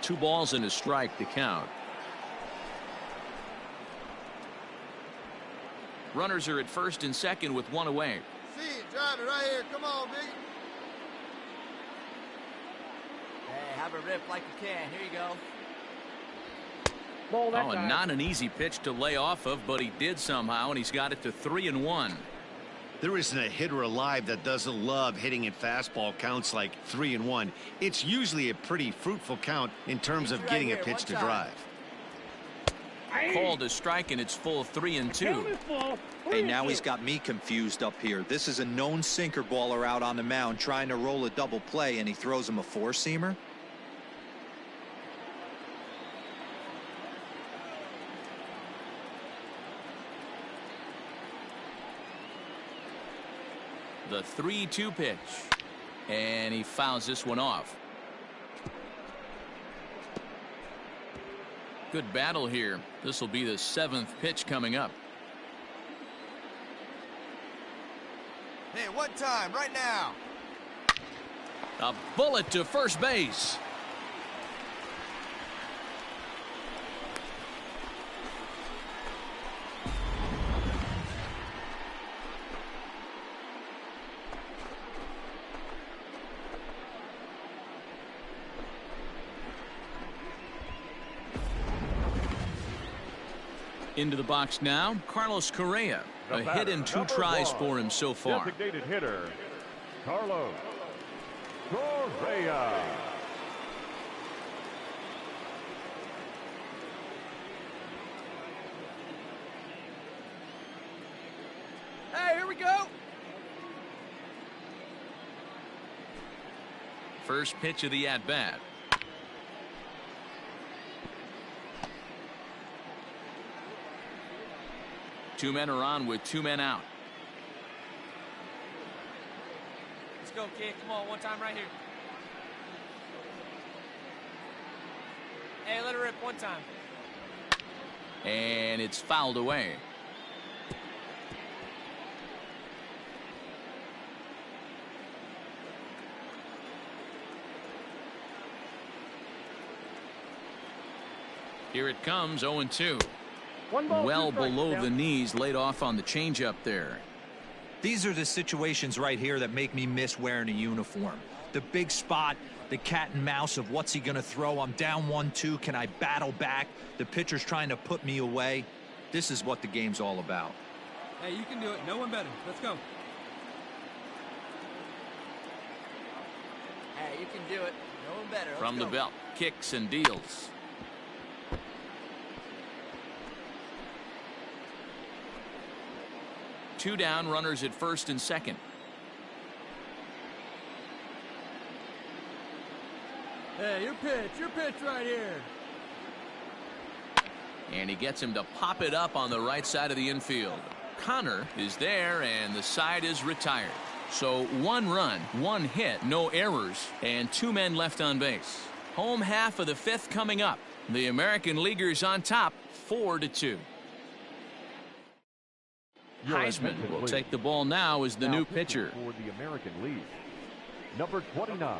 Two balls and a strike to count. Runners are at first and second with one away. See it, drive it right here. Come on, big. Hey, have a rip like you can. Here you go. Oh, and not an easy pitch to lay off of, but he did somehow, and he's got it to 3-1. There isn't a hitter alive that doesn't love hitting at fastball counts like 3-1. It's usually a pretty fruitful count in terms of getting a pitch to drive. Called a strike, and it's full 3-2. Hey, now he's got me confused up here. This is a known sinker baller out on the mound trying to roll a double play, and he throws him a four-seamer. The 3-2 pitch, and he fouls this one off. Good battle here. This will be the 7th pitch coming up. Hey, what time? Right now. A bullet to first base. Into the box now, Carlos Correa. A hit and 2 tries for him so far. Designated hitter, Carlos Correa. Hey, here we go. First pitch of the at-bat. Two men are on with 2 men out. Let's go, kid. Come on, one time right here. Hey, let it rip one time. And it's fouled away. Here it comes, 0-2. Well below the knees, laid off on the changeup there. These are the situations right here that make me miss wearing a uniform. The big spot, the cat and mouse of what's he going to throw. I'm down 1-2. Can I battle back? The pitcher's trying to put me away. This is what the game's all about. Hey, you can do it. No one better. Let's go. Hey, you can do it. No one better. Let's From go. the belt, kicks and deals. Two down, runners at first and second. Hey, your pitch right here. And he gets him to pop it up on the right side of the infield. Connor is there, and the side is retired. So 1 run, 1 hit, no errors, and 2 men left on base. Home half of the 5th coming up. The American Leaguers on top, 4-2. Heisman will take the ball now as the new pitcher. For the American League, number 29.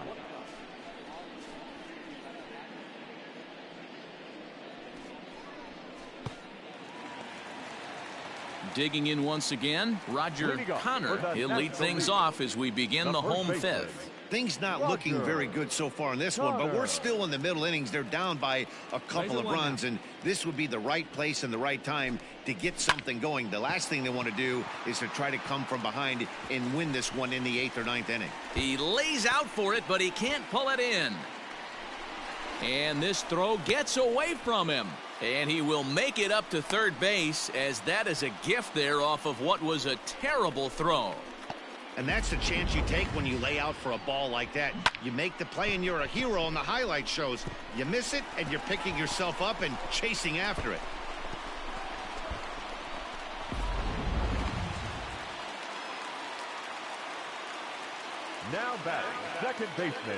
Digging in once again, Roger Connor. He'll lead things off as we begin the home 5th. Things not looking very good so far in this one, but we're still in the middle innings. They're down by a couple of runs, and this would be the right place and the right time to get something going. The last thing they want to do is to try to come from behind and win this one in the 8th or 9th inning. He lays out for it, but he can't pull it in. And this throw gets away from him. And he will make it up to third base, as that is a gift there off of what was a terrible throw. And that's the chance you take when you lay out for a ball like that. You make the play and you're a hero on the highlight shows. You miss it and you're picking yourself up and chasing after it. Now batting, second baseman,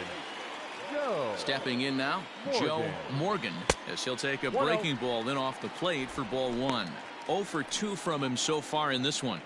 Joe. Stepping in now, Joe Morgan, as he'll take a breaking ball then off the plate for ball 1. 0 for 2 from him so far in this one.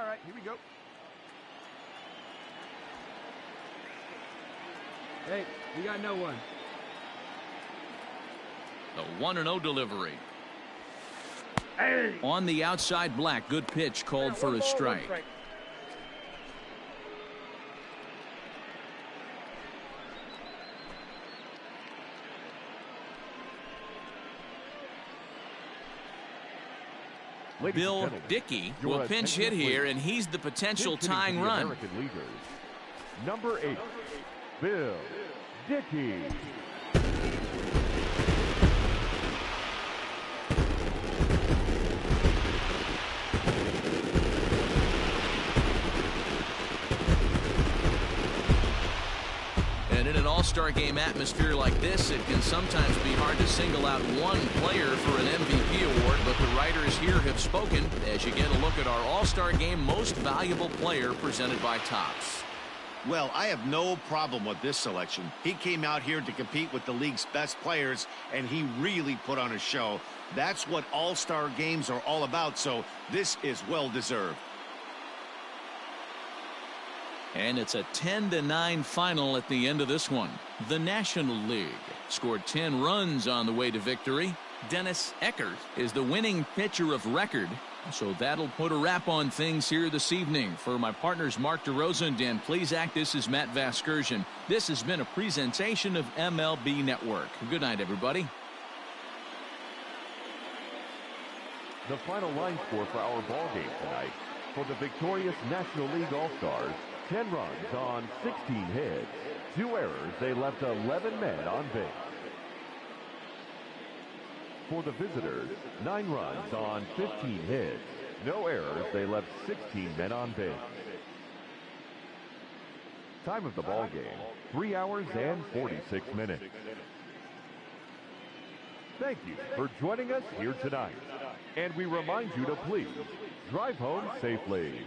All right, here we go. Hey, we got no one. The 1-0 delivery. Hey! On the outside, Black. Good pitch called for a strike. Bill Dickey will pinch hit here, and he's the potential tying run. American Leaguers. Number 8, Bill Dickey. And in an all-star game atmosphere like this, it can sometimes be hard to single out one player for an MVP award, but the writers here have spoken as you get a look at our all-star game most valuable player presented by Topps. Well, I have no problem with this selection. He came out here to compete with the league's best players, and he really put on a show. That's what all-star games are all about, so this is well-deserved. And it's a 10-9 final at the end of this one. The National League scored 10 runs on the way to victory. Dennis Eckert is the winning pitcher of record. So that'll put a wrap on things here this evening. For my partners Mark DeRosa and Dan Plesac, this is Matt Vasgersian. This has been a presentation of MLB Network. Good night, everybody. The final line score for our ball game tonight. For the victorious National League All-Stars, 10 runs on 16 hits. 2 errors, they left 11 men on base. For the visitors, 9 runs on 15 hits. No errors, they left 16 men on base. Time of the ball game, 3 hours and 46 minutes. Thank you for joining us here tonight. And we remind you to please drive home safely.